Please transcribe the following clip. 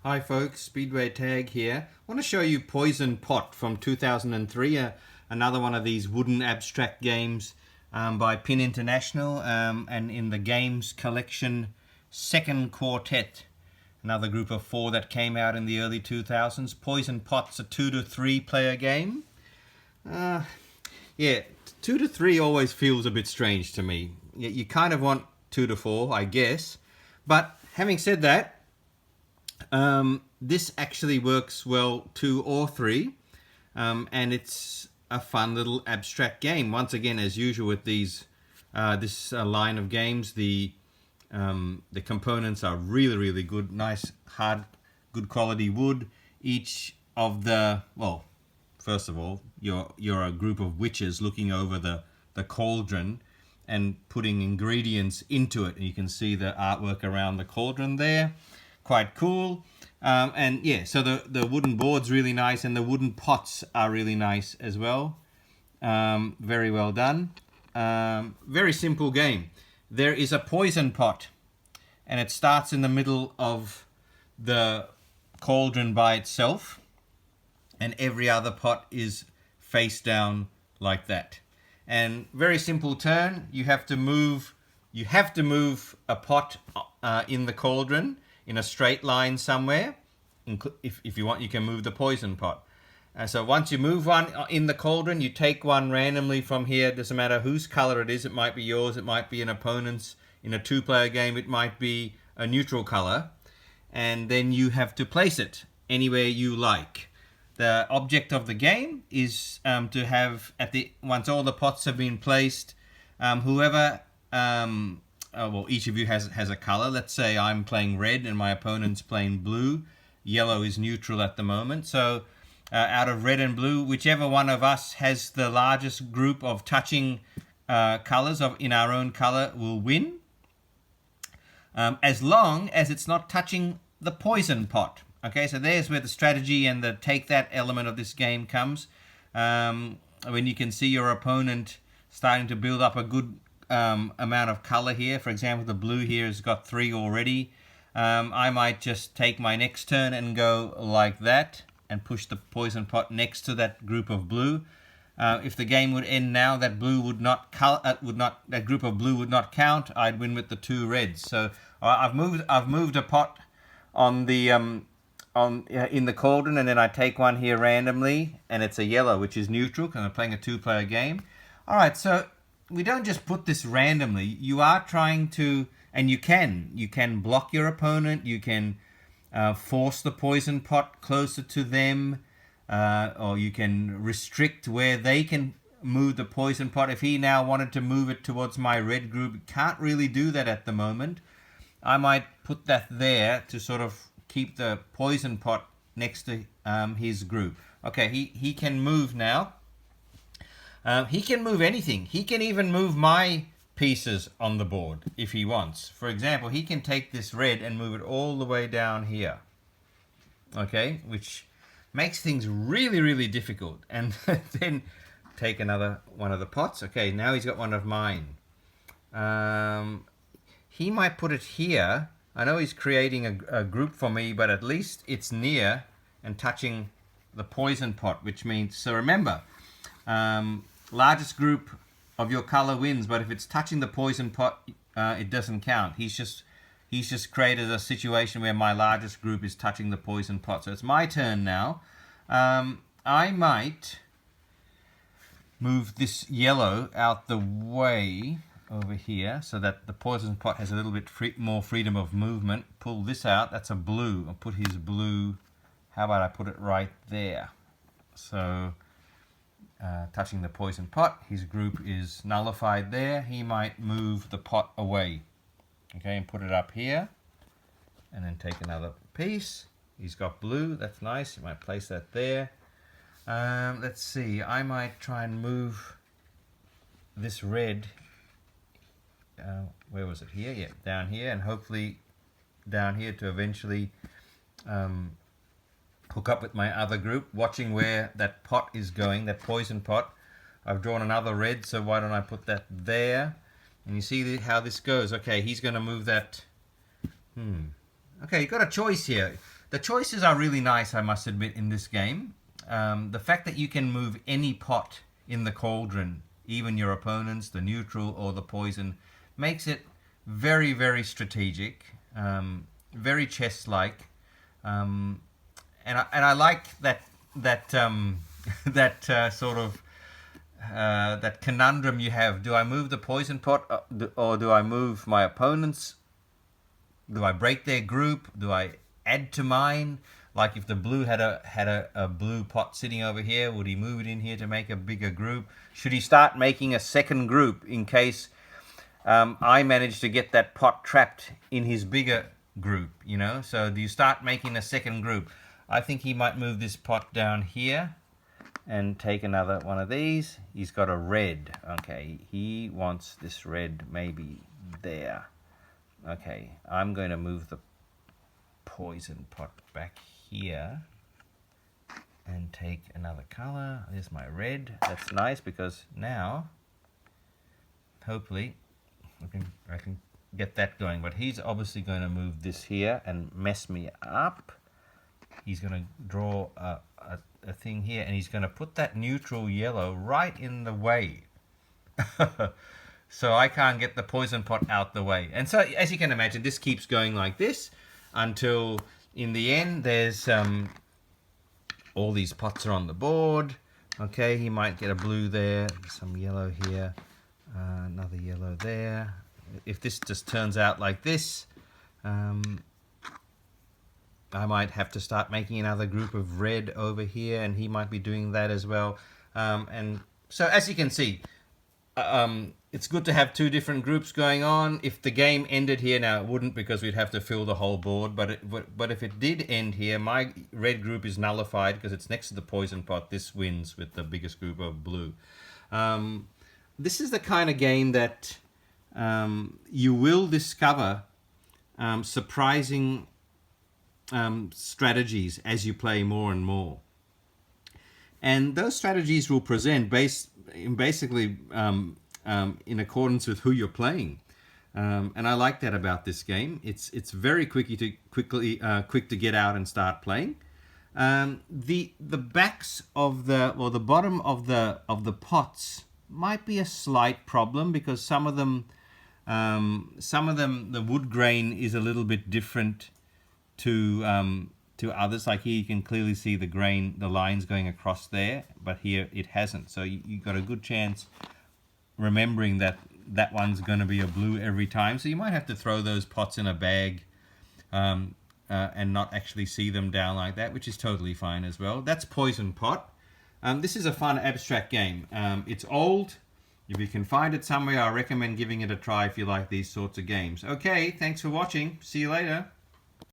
Hi folks, Speedway Tag here. I want to show you Poison Pot from 2003, another one of these wooden abstract games by Pin International, and in the games collection Second Quartet, another group of 4 that came out in the early 2000s. Poison Pot's a 2 to 3 player game. Yeah, 2 to 3 always feels a bit strange to me. You kind of want 2 to 4, I guess. But having said that, this actually works well 2 or 3, and it's a fun little abstract game. Once again, as usual with these this line of games, the components are really good, nice, hard, good quality wood. Each of the, well, first of all, you're a group of witches looking over the cauldron and putting ingredients into it, and you can see the artwork around the cauldron there. Quite cool. And yeah, so the wooden board's really nice, and the wooden pots are really nice as well. Very well done. Very simple game. There is a poison pot, and it starts in the middle of the cauldron by itself, and every other pot is face down like that. And very simple turn. You have to move a pot in the cauldron in a straight line somewhere. If you want, you can move the poison pot. So once you move one in the cauldron, you take one randomly from here. It doesn't matter whose color it is. It might be yours, it might be an opponent's. In a 2-player game, it might be a neutral color. And then you have to place it anywhere you like. The object of the game is to have, once all the pots have been placed, whoever well, each of you has a color. Let's say I'm playing red and my opponent's playing blue. Yellow is neutral at the moment. So out of red and blue, whichever one of us has the largest group of touching colors in our own color will win. As long as it's not touching the poison pot. Okay, so there's where the strategy and the take that element of this game comes. When you can see your opponent starting to build up a good amount of color here. For example, the blue here has got 3 already. I might just take my next turn and go like that and push the poison pot next to that group of blue. If the game would end now, that blue that group of blue would not count. I'd win with the 2 reds. So I've moved a pot on the in the cauldron, and then I take one here randomly, and it's a yellow, which is neutral because I'm playing a 2-player game. All right, so we don't just put this randomly. You are trying to, and you can block your opponent. You can force the poison pot closer to them, or you can restrict where they can move the poison pot. If he now wanted to move it towards my red group, can't really do that at the moment. I might put that there to sort of keep the poison pot next to his group. Okay, he can move now. He can move anything. He can even move my pieces on the board if he wants. For example, he can take this red and move it all the way down here. Okay, which makes things really difficult. And then take another one of the pots. Okay, now he's got one of mine. He might put it here. I know he's creating a group for me, but at least it's near and touching the poison pot, which means, so remember, largest group of your color wins, but if it's touching the poison pot, it doesn't count. He's just created a situation where my largest group is touching the poison pot. So it's my turn now. I might move this yellow out the way over here so that the poison pot has a little bit more freedom of movement. Pull this out. That's a blue. I'll put his blue. How about I put it right there? So touching the poison pot, his group is nullified there. He might move the pot away. Okay, and put it up here. And then take another piece. He's got blue. That's nice. You might place that there. Let's see. I might try and move this red. Where was it? Here? Yeah, down here, and hopefully down here to eventually hook up with my other group, watching where that pot is going, that poison pot. I've drawn another red, so why don't I put that there? And you see how this goes. Okay, he's going to move that. Okay, you've got a choice here. The choices are really nice, I must admit, in this game. The fact that you can move any pot in the cauldron, even your opponent's, the neutral or the poison, makes it very, very strategic, very chess-like, and I like that sort of that conundrum you have. Do I move the poison pot, or do I move my opponent's? Do I break their group? Do I add to mine? Like if the blue had a blue pot sitting over here, would he move it in here to make a bigger group? Should he start making a second group in case I manage to get that pot trapped in his bigger group, you know? So do you start making a second group? I think he might move this pot down here and take another one of these. He's got a red. Okay, he wants this red maybe there. Okay, I'm going to move the poison pot back here and take another color. There's my red. That's nice because now hopefully I can get that going. But he's obviously going to move this here and mess me up. He's going to draw a thing here, and he's going to put that neutral yellow right in the way. So I can't get the poison pot out the way. And so, as you can imagine, this keeps going like this until in the end there's all these pots are on the board. Okay, he might get a blue there, some yellow here, another yellow there. If this just turns out like this, I might have to start making another group of red over here, and he might be doing that as well. And so, as you can see, it's good to have two different groups going on. If the game ended here, now it wouldn't because we'd have to fill the whole board, but if it did end here, my red group is nullified because it's next to the poison pot. This wins with the biggest group of blue. This is the kind of game that you will discover surprising strategies as you play more and more. And those strategies will present basically in accordance with who you're playing, and I like that about this game. It's very quick to get out and start playing. The backs of the bottom of the pots might be a slight problem because some of them the wood grain is a little bit different to others. Like here you can clearly see the lines going across there, but here it hasn't. So you got a good chance remembering that one's going to be a blue every time. So you might have to throw those pots in a bag and not actually see them down like that, which is totally fine as well. That's Poison Pot. This is a fun abstract game. It's old. If you can find it somewhere, I recommend giving it a try if you like these sorts of games. Okay, thanks for watching. See you later.